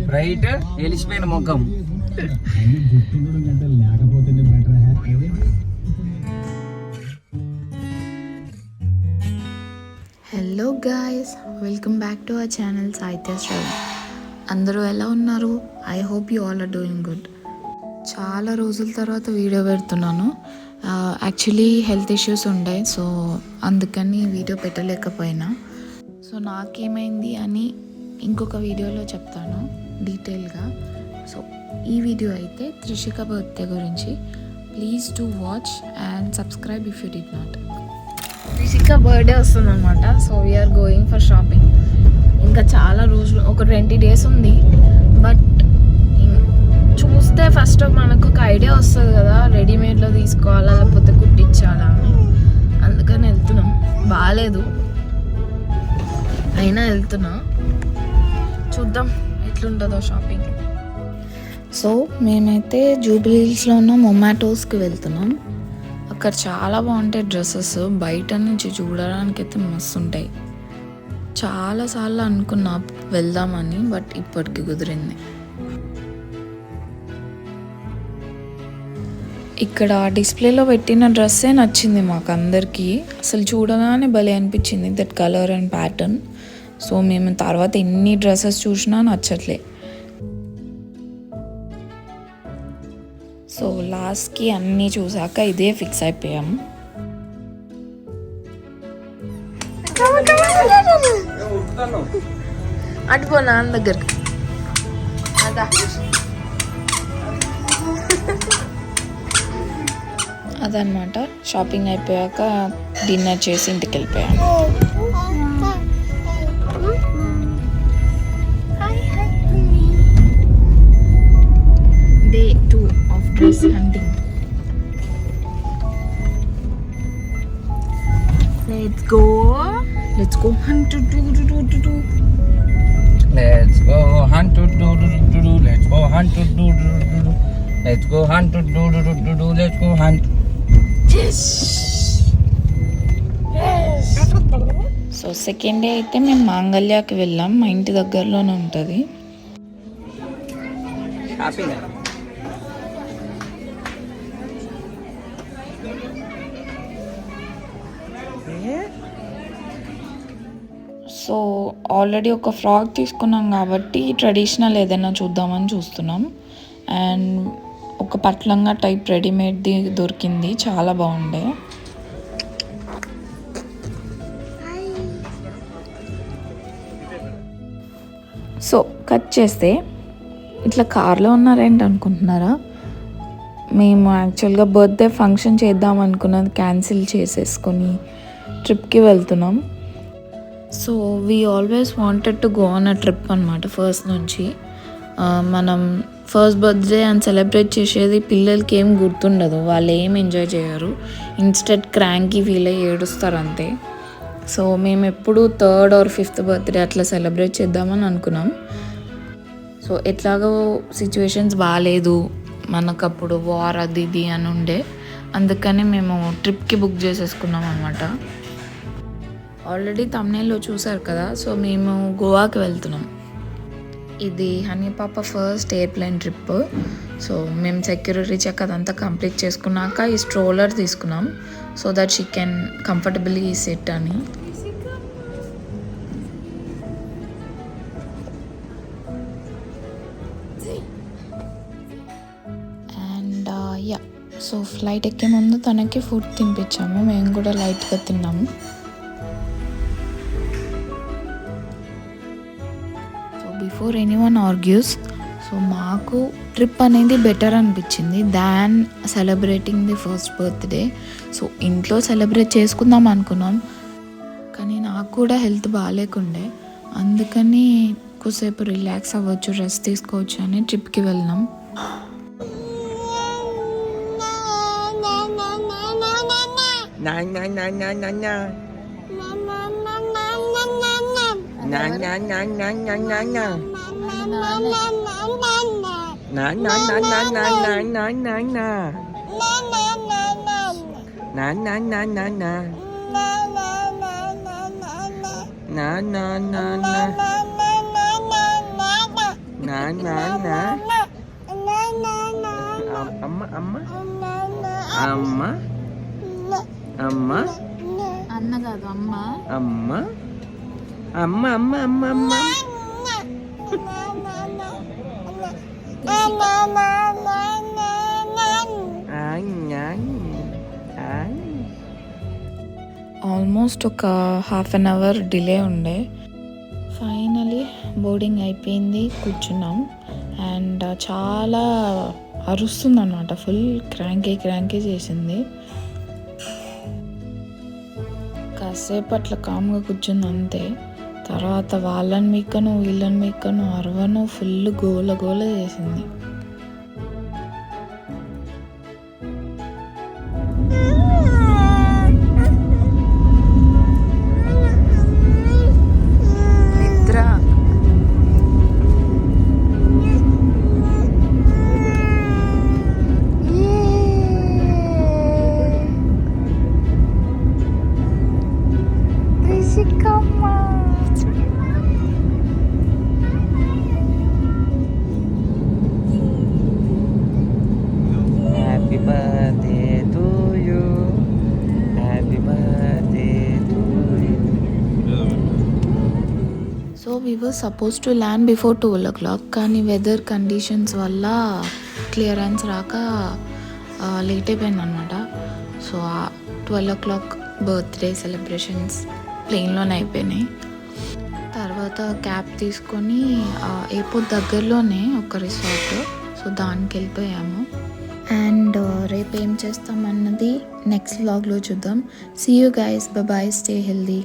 Bright ఎలిసిపోయిన ముఖం. Hello guys, welcome back to our channel Sahithya Shravan. అందరూ ఎలా ఉన్నారు? I hope you all are doing good. చాలా రోజుల తర్వాత వీడియో పెడుతున్నాను. యాక్చువల్లీ హెల్త్ ఇష్యూస్ ఉండే, సో అందుకని వీడియో పెట్టలేకపోయినా. సో నాకేమైంది అని ఇంకొక వీడియోలో చెప్తాను డీటెయిల్గా. సో ఈ వీడియో అయితే త్రిషిక బర్త్డే గురించి. Please do watch and subscribe if you did not. Trishika birthday వస్తుందన్నమాట. So we are going for shopping. ఇంకా చాలా రోజులు, ఒక 20 days ఉంది. బట్ చూస్తే ఫస్ట్ మనకు ఒక ఐడియా వస్తుంది కదా, రెడీమేడ్లో తీసుకోవాలా లేకపోతే కుట్టించాలా అని. అందుకని వెళ్తున్నాం. బాగాలేదు అయినా వెళ్తున్నా, చూద్దాం ఎట్లుంటుందో షాపింగ్. సో మేమైతే జూబ్లీ హిల్స్లో ఉన్న మొమాటోస్కి వెళ్తున్నాం. అక్కడ చాలా బాగుంటాయి డ్రెస్సెస్. బయట నుంచి చూడడానికి అయితే మస్తు ఉంటాయి. చాలాసార్లు అనుకున్నా వెళ్దామని, బట్ ఇప్పటికి కుదిరింది. ఇక్కడ డిస్ప్లేలో పెట్టిన డ్రెస్సే నచ్చింది మాకు అందరికీ. అసలు చూడగానే భలే అనిపించింది, that colour and pattern. So మేము తర్వాత ఎన్ని డ్రెస్సెస్ చూసినా నచ్చట్లే. సో లాస్ట్కి అన్నీ చూసాక ఇదే ఫిక్స్ అయిపోయాం. అటుపో నాన్న దగ్గరికి. అదనమాట. షాపింగ్ అయిపోయాక డిన్నర్ చేసి ఇంటికి వెళ్ళిపోయాం. Day 2 of dress hunting. Let's go hunt. Let's go hunt. Let's go hunt. Let's go hunt. Yes. So second day అయితే మేము మాంగళ్యాకి వెళ్ళాం. మా ఇంటి దగ్గరలోనే ఉంటుంది. సో ఆల్రెడీ ఒక ఫ్రాక్ తీసుకున్నాం కాబట్టి ట్రెడిషనల్ ఏదైనా చూద్దామని చూస్తున్నాం. అండ్ ఒక పట్లంగా టైప్ రెడీమేడ్ది దొరికింది, చాలా బాగుండే. సో కట్ చేస్తే ఇట్లా కార్లో ఉన్నారేంటి అనుకుంటున్నారా? మేము యాక్చువల్గా బర్త్డే ఫంక్షన్ చేద్దాం అనుకున్నది క్యాన్సిల్ చేసేసుకొని ట్రిప్కి వెళ్తున్నాం. So we always wanted to go on a trip అనమాట. ఫస్ట్ నుంచి మనం ఫస్ట్ బర్త్డే అని సెలబ్రేట్ చేసేది పిల్లలకి ఏం గుర్తుండదు, వాళ్ళు ఏం ఎంజాయ్ చేయరు. ఇన్స్టెడ్ క్రాంకీ ఫీల్ అయ్యి ఏడుస్తారు అంతే. సో మేము ఎప్పుడు 3rd or 5th బర్త్డే అట్లా సెలబ్రేట్ చేద్దామని అనుకున్నాం. సో ఎట్లాగో సిచ్యువేషన్స్ బాగాలేదు, మనకప్పుడు వార్ అది ఇది అని ఉండే. అందుకని మేము ట్రిప్కి బుక్ చేసేసుకున్నాం అనమాట. ఆల్రెడీ తమిళలో చూసారు కదా. సో మేము గోవాకి వెళ్తున్నాం. ఇది హనీ పాప ఫస్ట్ ఎయిర్ప్లేన్ ట్రిప్. సో మేము సెక్యూరిటీ చెక్ అదంతా కంప్లీట్ చేసుకున్నాక ఈ స్ట్రోలర్ తీసుకున్నాం, so that she can comfortably sit అని. అండ్ యా, సో ఫ్లైట్ ఎక్కే ముందు తనకి ఫుడ్ తినిపించాము, మేము కూడా లైట్గా తిన్నాము. బిఫోర్ ఎనీవన్ ఆర్గ్యూస్, సో మాకు ట్రిప్ అనేది బెటర్ అనిపించింది than celebrating the first birthday. So ఇంట్లో సెలబ్రేట్ చేసుకుందాం అనుకున్నాం, కానీ నాకు కూడా హెల్త్ బాగాలేకుండే. అందుకని కొద్దిసేపు రిలాక్స్ అవ్వచ్చు, రెస్ట్ తీసుకోవచ్చు అని ట్రిప్కి వెళ్ళినాం. నాన్న నాన్న నాన్న నాన్న అమ్మ అమ్మ అమ్మ అమ్మ అన్న కాదు అమ్మ అమ్మ అమ్మ అమ్మ అమ్మ అమ్మ ఆల్మోస్ట్ ఒక హాఫ్ అన్ అవర్ డిలే ఉండే. ఫైనలీ బోర్డింగ్ అయిపోయింది, కూర్చున్నాం. అండ్ చాలా అరుస్తుంది అనమాట, ఫుల్ క్రాంకీ చేసింది. కాసేపు అట్లా కామ్గా కూర్చుంది అంతే. తర్వాత వాళ్ళని మీకను వీళ్ళని మీకను అరవను ఫుల్ గోల చేసింది. Happy birthday to you. Happy birthday to you. So we were suppose to land before 12 o'clock, కానీ వెదర్ కండిషన్స్ వల్ల క్లియరెన్స్ రాక లేట్ అయిపోయింది అనమాట. సో 12 o'clock బర్త్డే సెలబ్రేషన్స్ ప్లేన్లోనే అయిపోయినాయి. తర్వాత క్యాబ్ తీసుకొని ఎయిర్పోర్ట్ దగ్గరలోనే ఒక రిసార్ట్, సో దానికి వెళ్ళిపోయాము. అండ్ రేపు ఏం చేస్తామన్నది నెక్స్ట్ వ్లాగ్లో చూద్దాం. See you guys, bye, stay healthy.